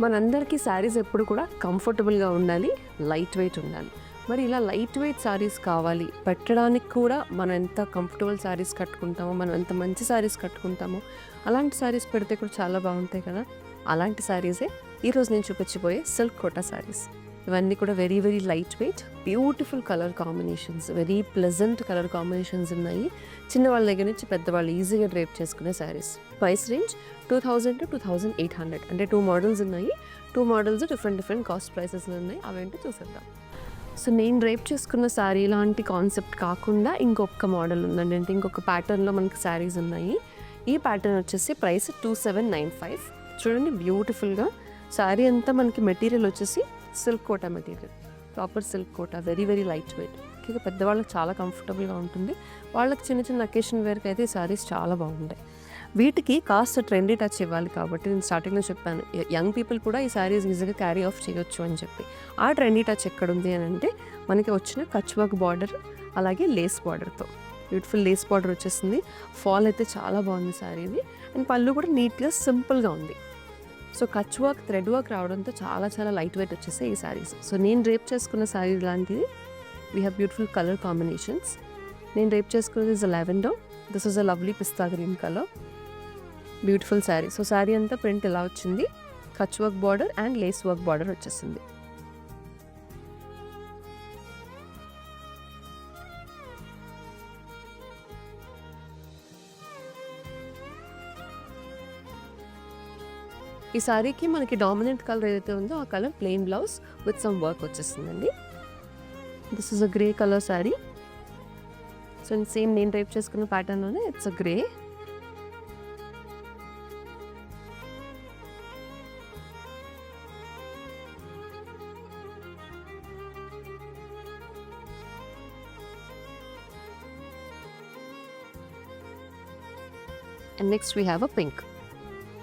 మనందరికీ శారీస్ ఎప్పుడు కూడా కంఫర్టబుల్గా ఉండాలి, లైట్ వెయిట్ ఉండాలి. మరి ఇలా లైట్ వెయిట్ శారీస్ కావాలి, పెట్టడానికి కూడా మనం ఎంత కంఫర్టబుల్ శారీస్ కట్టుకుంటామో, మనం ఎంత మంచి శారీస్ కట్టుకుంటామో అలాంటి శారీస్ పెడితే కూడా చాలా బాగుంటాయి కదా. అలాంటి శారీసే ఈరోజు నేను చూపించబోయే సిల్క్ కోటా శారీస్. ఇవన్నీ కూడా very very light wait, beautiful colour combinations, very pleasant colour combinations ఉన్నాయి. చిన్నవాళ్ళ దగ్గర నుంచి పెద్దవాళ్ళు ఈజీగా డ్రేప్ చేసుకునే శారీస్. ప్రైస్ రేంజ్ 2000 to 2800, అంటే 2 మోడల్స్ ఉన్నాయి. 2 మోడల్స్ డిఫరెంట్ కాస్ట్ ప్రైసెస్లో ఉన్నాయి. అవేంటో చూసేద్దాం. సో నేను డ్రేప్ చేసుకున్న శారీ లాంటి కాన్సెప్ట్ కాకుండా ఇంకొక మోడల్ ఉందండి, అంటే ఇంకొక ప్యాటర్న్లో మనకి శారీస్ ఉన్నాయి. ఈ ప్యాటర్న్ వచ్చేసి ప్రైస్ 2795. చూడండి, బ్యూటిఫుల్గా శారీ అంతా మనకి మెటీరియల్ వచ్చేసి silk Kota material, proper silk Kota, very very light weight. ఇక పెద్దవాళ్ళకి చాలా కంఫర్టబుల్గా ఉంటుంది. వాళ్ళకి చిన్న చిన్న అకేషన్ వేర్కి అయితే ఈ శారీస్ చాలా బాగుంటాయి. వీటికి కాస్త ట్రెండీ టచ్ ఇవ్వాలి కాబట్టి నేను స్టార్టింగ్లో చెప్పాను, యంగ్ పీపుల్ కూడా ఈ శారీస్ ఈజీగా క్యారీ ఆఫ్ చేయొచ్చు అని చెప్పి. ఆ ట్రెండీ టచ్ ఎక్కడుంది అని అంటే మనకి వచ్చిన కచ్ వర్క్ బార్డర్, అలాగే లేస్ బార్డర్తో బ్యూటిఫుల్ లేస్ బార్డర్ వచ్చేసింది. ఫాల్ అయితే చాలా బాగుంది శారీది. అండ్ పళ్ళు కూడా నీట్గా సింపుల్గా ఉంది. So Kutch work, thread work రావడంతో చాలా చాలా లైట్ వెయిట్ వచ్చేసాయి ఈ శారీస్. సో నేను డ్రేప్ చేసుకున్న శారీ లాంటిది. We have beautiful colour combinations. నేను డ్రేప్ చేసుకున్నది is a lavender, this is a lovely pista green colour, beautiful sari. So sari అంతా ప్రింట్ ఎలా వచ్చింది, Kutch work border and lace work border వచ్చేసింది. ఈ శారీకి మనకి డామినెంట్ కలర్ ఏదైతే ఉందో ఆ colour plain blouse with some work వచ్చేస్తుందండి. This is a grey colour sari. So same నేను డ్రేప్ చేసుకున్న ప్యాటర్న్లోనే it's a grey. And next we have a pink,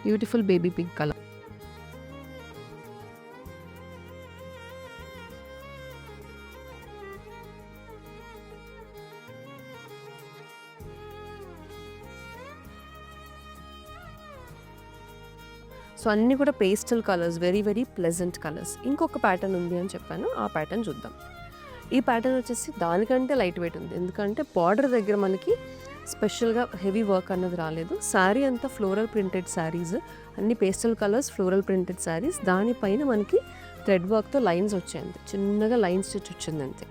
beautiful baby pink color. So అన్నీ కూడా pastel colours, very very pleasant colours. ఇంకొక pattern ఉంది అని చెప్పాను, ఆ ప్యాటర్న్ చూద్దాం. ఈ ప్యాటర్న్ వచ్చేసి దానికంటే లైట్ వెయిట్ ఉంది, ఎందుకంటే బార్డర్ దగ్గర మనకి స్పెషల్గా హెవీ వర్క్ అన్నది రాలేదు. శారీ అంతా ఫ్లోరల్ ప్రింటెడ్ శారీస్, అన్ని pastel colours, floral printed saris. దానిపైన మనకి థ్రెడ్ వర్క్తో లైన్స్ వచ్చాయంతే, చిన్నగా లైన్ స్టిచ్ వచ్చింది అంతే.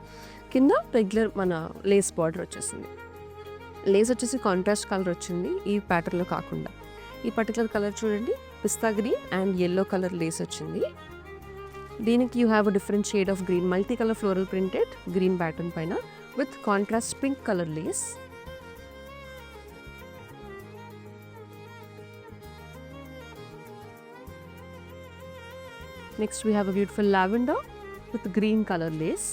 కింద రెగ్యులర్ మన లేస్ బార్డర్ వచ్చేసింది. లేస్ వచ్చేసి కాంట్రాస్ట్ కలర్ వచ్చింది ఈ ప్యాటర్న్లో కాకుండా. ఈ పర్టికులర్ కలర్ చూడండి, pista green and yellow colour lace వచ్చింది. దీనికి you have a different shade of green, multi colour floral printed green pattern పైన with contrast pink colour lace. Next we have a beautiful lavender with green color lace.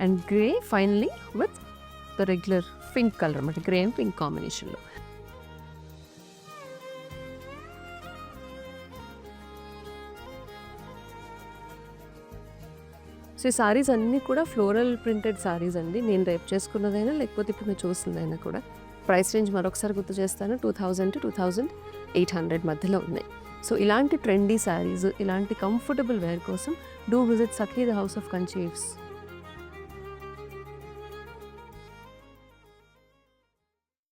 And grey finally with the regular pink color, but grey and pink combination lo. So ఈ శారీస్ అన్నీ కూడా floral printed saris అండి, నేను rape చేసుకున్నదైనా లేకపోతే ఇప్పుడు మీరు చూస్తుందైనా కూడా. Price range మరొకసారి గుర్తు చేస్తాను, 2000 to 2800 మధ్యలో ఉన్నాయి. సో ఇలాంటి ట్రెండీ శారీస్, ఇలాంటి కంఫర్టబుల్ వేర్ కోసం do visit Sakhi the house of Kanchi.